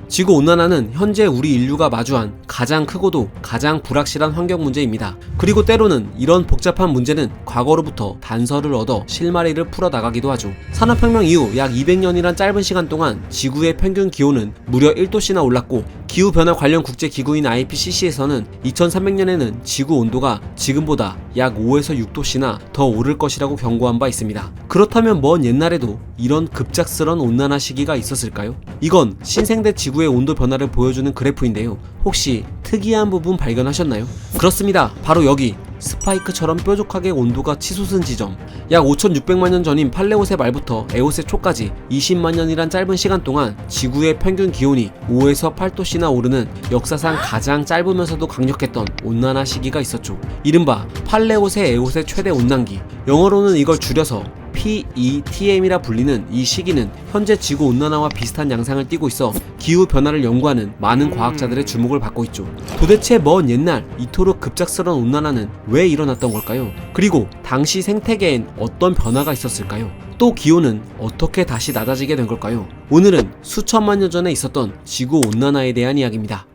지구온난화는 현재 우리 인류가 마주한 가장 크고도 가장 불확실한 환경 문제입니다. 그리고 때로는 이런 복잡한 문제는 과거로부터 단서를 얻어 실마리를 풀어나가기도 하죠. 산업혁명 이후 약 200년이란 짧은 시간 동안 지구의 평균 기온은 무려 1도씨나 올랐고, 기후변화 관련 국제기구인 IPCC에서는 2300년에는 지구 온도가 지금보다 약 5에서 6도씨나 더 오를 것이라고 경고한 바 있습니다. 그렇다면 먼 옛날에도 이런 급작스런 온난화 시기가 있었을까요? 이건 신생대 지구의 온도 변화를 보여주는 그래프인데요. 혹시 특이한 부분 발견하셨나요? 그렇습니다. 바로 여기 스파이크처럼 뾰족하게 온도가 치솟은 지점. 약 5600만 년 전인 팔레오세 말부터 에오세 초까지 20만 년이란 짧은 시간 동안 지구의 평균 기온이 5에서 8도씨나 오르는 역사상 가장 짧으면서도 강력했던 온난화 시기가 있었죠. 이른바 팔레오세 에오세 최대 온난기, 영어로는 이걸 줄여서 PETM이라 불리는 이 시기는 현재 지구 온난화와 비슷한 양상을 띠고 있어 기후 변화를 연구하는 많은 과학자들의 주목을 받고 있죠. 도대체 먼 옛날 이토록 급작스러운 온난화는 왜 일어났던 걸까요? 그리고 당시 생태계엔 어떤 변화가 있었을까요? 또 기온은 어떻게 다시 낮아지게 된 걸까요? 오늘은 수천만 년 전에 있었던 지구 온난화에 대한 이야기입니다.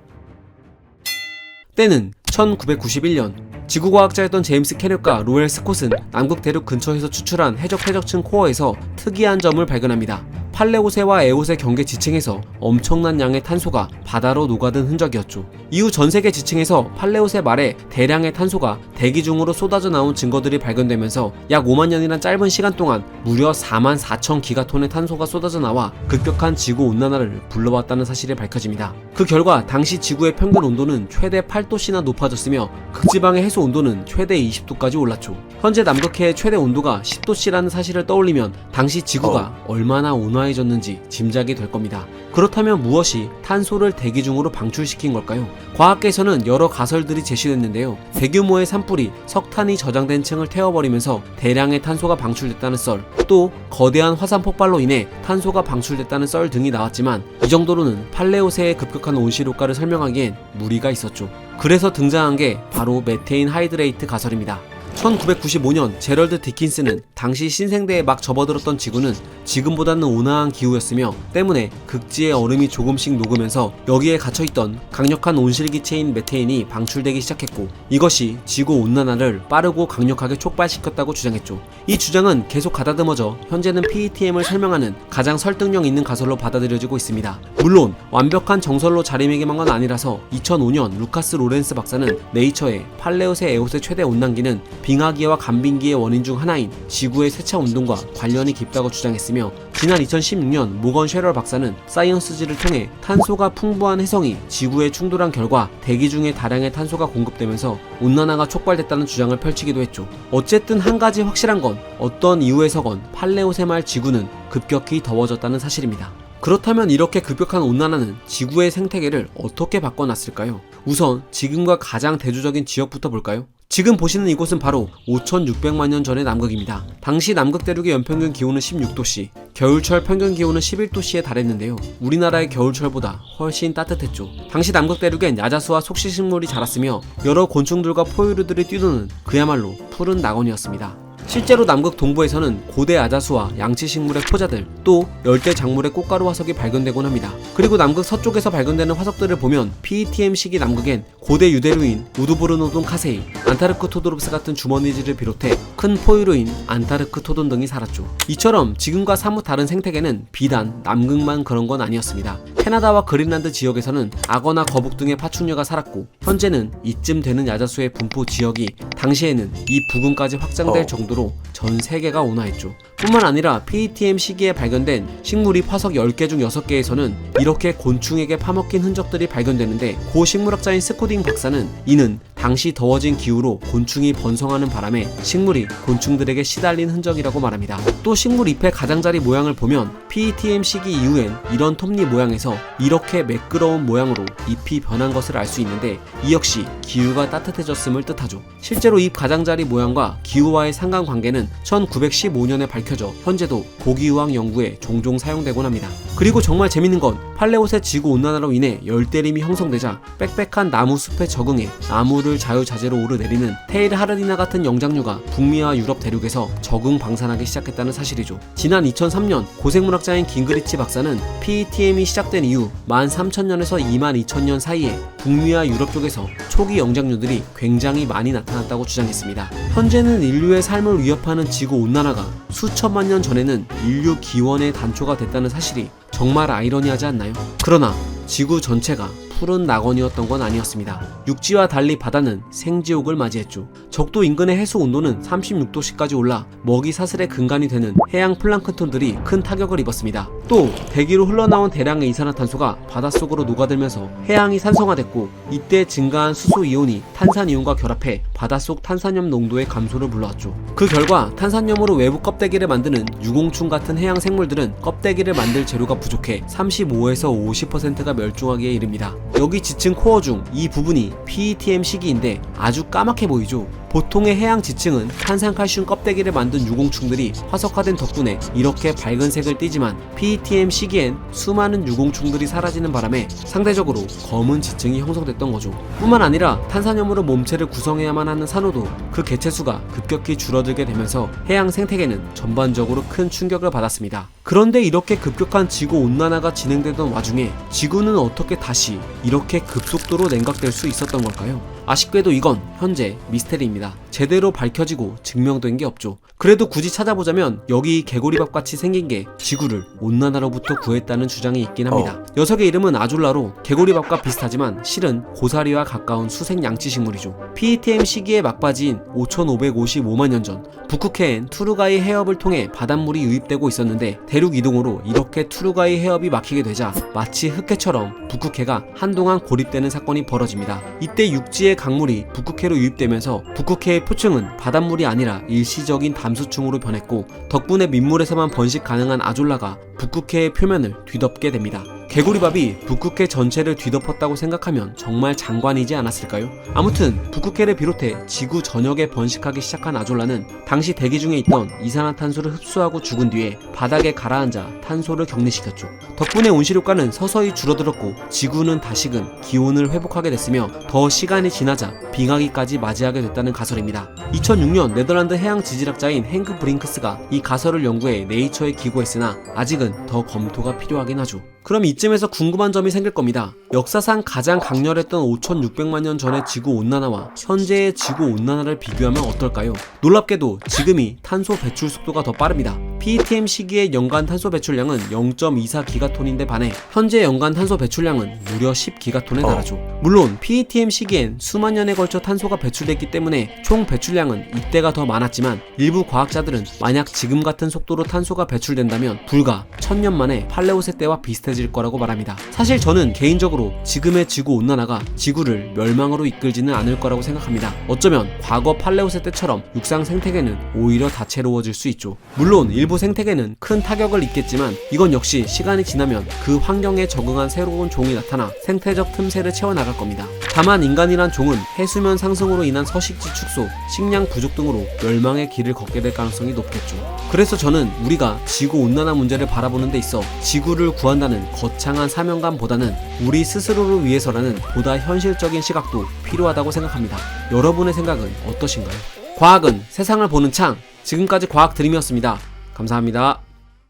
때는 1991년, 지구과학자였던 제임스 캐럿과 로엘 스콧은 남극 대륙 근처에서 추출한 해적 퇴적층 코어에서 특이한 점을 발견합니다. 팔레오세와 에오세 경계 지층에서 엄청난 양의 탄소가 바다로 녹아든 흔적이었죠. 이후 전세계 지층에서 팔레오세 말에 대량의 탄소가 대기 중으로 쏟아져 나온 증거들이 발견되면서 약 5만 년이란 짧은 시간 동안 무려 4만 4천 기가톤의 탄소가 쏟아져 나와 급격한 지구 온난화를 불러왔다는 사실이 밝혀집니다. 그 결과 당시 지구의 평균 온도는 최대 8도씨나 높아졌으며 극지방의 해수 온도는 최대 20도까지 올랐죠. 현재 남극해의 최대 온도가 10도씨라는 사실을 떠올리면 당시 지구가 얼마나 온화해졌는지 짐작이 될 겁니다. 그렇다면 무엇이 탄소를 대기 중으로 방출시킨 걸까요? 과학계에서는 여러 가설들이 제시됐는데요. 대규모의 산불이 석탄이 저장된 층을 태워버리면서 대량의 탄소가 방출됐다는 썰, 또 거대한 화산 폭발로 인해 탄소가 방출됐다는 썰 등이 나왔지만 이 정도로는 팔레오세의 급격한 온실 효과를 설명하기엔 무리가 있었죠. 그래서 등장한 게 바로 메테인 하이드레이트 가설입니다. 1995년 제럴드 디킨스는 당시 신생대에 막 접어들었던 지구는 지금보다는 온화한 기후였으며 때문에 극지의 얼음이 조금씩 녹으면서 여기에 갇혀있던 강력한 온실기체인 메테인이 방출되기 시작했고, 이것이 지구 온난화를 빠르고 강력하게 촉발시켰다고 주장했죠. 이 주장은 계속 가다듬어져 현재는 PETM을 설명하는 가장 설득력 있는 가설로 받아들여지고 있습니다. 물론 완벽한 정설로 자리매김한 건 아니라서 2005년 루카스 로렌스 박사는 네이처에 팔레오세 에오세 최대 온난기는 빙하기와 간빙기의 원인 중 하나인 지구의 세차 운동과 관련이 깊다고 주장했으며, 지난 2016년 모건 쉐럴 박사는 사이언스지를 통해 탄소가 풍부한 해성이 지구에 충돌한 결과 대기 중에 다량의 탄소가 공급되면서 온난화가 촉발됐다는 주장을 펼치기도 했죠. 어쨌든 한 가지 확실한 건 어떤 이유에서건 팔레오세 말 지구는 급격히 더워졌다는 사실입니다. 그렇다면 이렇게 급격한 온난화는 지구의 생태계를 어떻게 바꿔놨을까요? 우선 지금과 가장 대조적인 지역부터 볼까요? 지금 보시는 이곳은 바로 5600만 년 전의 남극입니다. 당시 남극 대륙의 연평균 기온은 16도씨, 겨울철 평균 기온은 11도씨에 달했는데요. 우리나라의 겨울철보다 훨씬 따뜻했죠. 당시 남극 대륙엔 야자수와 속시식물이 자랐으며 여러 곤충들과 포유류들이 뛰노는 그야말로 푸른 낙원이었습니다. 실제로 남극 동부에서는 고대 야자수와 양치식물의 포자들, 또 열대 작물의 꽃가루 화석이 발견되곤 합니다. 그리고 남극 서쪽에서 발견되는 화석들을 보면 PETM 시기 남극엔 고대 유대류인 우드브루노돈 카세이, 안타르크토도롭스 같은 주머니쥐를 비롯해 큰 포유류인 안타르크토돈 등이 살았죠. 이처럼 지금과 사뭇 다른 생태계는 비단 남극만 그런 건 아니었습니다. 캐나다와 그린란드 지역에서는 악어나 거북 등의 파충류가 살았고, 현재는 이쯤 되는 야자수의 분포 지역이 당시에는 이 부근까지 확장될 정도로 전 세계가 온화했죠. 뿐만 아니라 PETM 시기에 발견된 식물이 화석 10개 중 6개에서는 이렇게 곤충에게 파먹힌 흔적들이 발견되는데, 고 식물학자인 스코딩 박사는 이는 당시 더워진 기후로 곤충이 번성하는 바람에 식물이 곤충들에게 시달린 흔적이라고 말합니다. 또 식물 잎의 가장자리 모양을 보면 PETM 시기 이후엔 이런 톱니 모양에서 이렇게 매끄러운 모양으로 잎이 변한 것을 알 수 있는데, 이 역시 기후가 따뜻해졌음을 뜻하죠. 실제로 잎 가장자리 모양과 기후와의 상관관계는 1915년에 밝혀져 현재도 고기유황 연구에 종종 사용되곤 합니다. 그리고 정말 재밌는 건 팔레오세 지구 온난화로 인해 열대림이 형성되자 빽빽한 나무 숲에 적응해 나무를 지구를 자유자재로 오르내리는 테일 하르디나 같은 영장류가 북미와 유럽 대륙에서 적응 방산하기 시작했다는 사실이죠. 지난 2003년 고생물학자인 깅그리치 박사는 PETM이 시작된 이후 13,000년에서 22,000년 사이에 북미와 유럽 쪽에서 초기 영장류들이 굉장히 많이 나타났다고 주장했습니다. 현재는 인류의 삶을 위협하는 지구온난화가 수천만 년 전에는 인류 기원의 단초가 됐다는 사실이 정말 아이러니하지 않나요? 그러나 지구 전체가 푸른 낙원이었던 건 아니었습니다. 육지와 달리 바다는 생지옥을 맞이했죠. 적도 인근의 해수 온도는 36도씨까지 올라 먹이 사슬의 근간이 되는 해양 플랑크톤들이 큰 타격을 입었습니다. 또 대기로 흘러나온 대량의 이산화탄소가 바닷속으로 녹아들면서 해양이 산성화됐고, 이때 증가한 수소 이온이 탄산이온과 결합해 바닷속 탄산염 농도의 감소를 불러왔죠. 그 결과 탄산염으로 외부 껍데기를 만드는 유공충 같은 해양 생물들은 껍데기를 만들 재료가 부족해 35에서 50%가 멸종하기에 이릅니다. 여기 지층 코어 중 이 부분이 PETM 시기인데 아주 까맣게 보이죠. 보통의 해양 지층은 탄산칼슘 껍데기를 만든 유공충들이 화석화된 덕분에 이렇게 밝은 색을 띠지만 PETM 시기엔 수많은 유공충들이 사라지는 바람에 상대적으로 검은 지층이 형성됐던 거죠. 뿐만 아니라 탄산염으로 몸체를 구성해야만 하는 산호도 그 개체수가 급격히 줄어들게 되면서 해양 생태계는 전반적으로 큰 충격을 받았습니다. 그런데 이렇게 급격한 지구 온난화가 진행되던 와중에 지구는 어떻게 다시 이렇게 급속도로 냉각될 수 있었던 걸까요? 아쉽게도 이건 현재 미스테리입니다. 제대로 밝혀지고 증명된 게 없죠. 그래도 굳이 찾아보자면 여기 개구리밥 같이 생긴 게 지구를 온난화로부터 구했다는 주장이 있긴 합니다. 녀석의 이름은 아졸라로 개구리밥과 비슷하지만 실은 고사리와 가까운 수색 양치식물이죠. PETM 시기의 막바지인 5555만 년 전 북극해엔 투르가이 해협을 통해 바닷물이 유입되고 있었는데 대륙 이동으로 이렇게 투르가이 해협이 막히게 되자 마치 흑해처럼 북극해가 한동안 고립되는 사건이 벌어집니다. 이때 육지의 강물이 북극해로 유입되면서 북극해의 표층은 바닷물이 아니라 일시적인 담수층으로 변했고, 덕분에 민물에서만 번식 가능한 아졸라가 북극해의 표면을 뒤덮게 됩니다. 개구리밥이 북극해 전체를 뒤덮었다고 생각하면 정말 장관이지 않았을까요? 아무튼 북극해를 비롯해 지구 전역에 번식하기 시작한 아졸라는 당시 대기 중에 있던 이산화탄소를 흡수하고 죽은 뒤에 바닥에 가라앉아 탄소를 격리시켰죠. 덕분에 온실효과는 서서히 줄어들었고 지구는 다시금 기온을 회복하게 됐으며 더 시간이 지나자 빙하기까지 맞이하게 됐다는 가설입니다. 2006년 네덜란드 해양 지질학자인 행크 브링크스가 이 가설을 연구해 네이처에 기고했으나 아직은 더 검토가 필요하긴 하죠. 그럼 이쯤에서 궁금한 점이 생길 겁니다. 역사상 가장 강렬했던 5600만 년 전의 지구온난화와 현재의 지구온난화를 비교하면 어떨까요? 놀랍게도 지금이 탄소 배출 속도가 더 빠릅니다. PETM 시기의 연간 탄소 배출량은 0.24기가톤인데 반해 현재 연간 탄소 배출량은 무려 10기가톤에 달하죠. 물론 PETM 시기엔 수만 년에 걸쳐 탄소가 배출됐기 때문에 총 배출량은 이때가 더 많았지만 일부 과학자들은 만약 지금 같은 속도로 탄소가 배출된다면 불과 1000년 만에 팔레오세 때와 비슷해질 거라고 말합니다. 사실 저는 개인적으로 지금의 지구온난화가 지구를 멸망으로 이끌지는 않을 거라고 생각합니다. 어쩌면 과거 팔레오세 때처럼 육상 생태계는 오히려 다채로워질 수 있죠. 물론 일부 생태계는 큰 타격을 입겠지만 이건 역시 시간이 지나면 그 환경에 적응한 새로운 종이 나타나 생태적 틈새를 채워나갈 겁니다. 다만 인간이란 종은 해수면 상승으로 인한 서식지 축소, 식량 부족 등으로 멸망의 길을 걷게 될 가능성이 높겠죠. 그래서 저는 우리가 지구온난화 문제를 바라보는 데 있어 지구를 구한다는 거창한 사명감보다는 우리 스스로를 위해서라는 보다 현실적인 시각도 필요하다고 생각합니다. 여러분의 생각은 어떠신가요? 과학은 세상을 보는 창. 지금까지 과학 드림이었습니다. 감사합니다.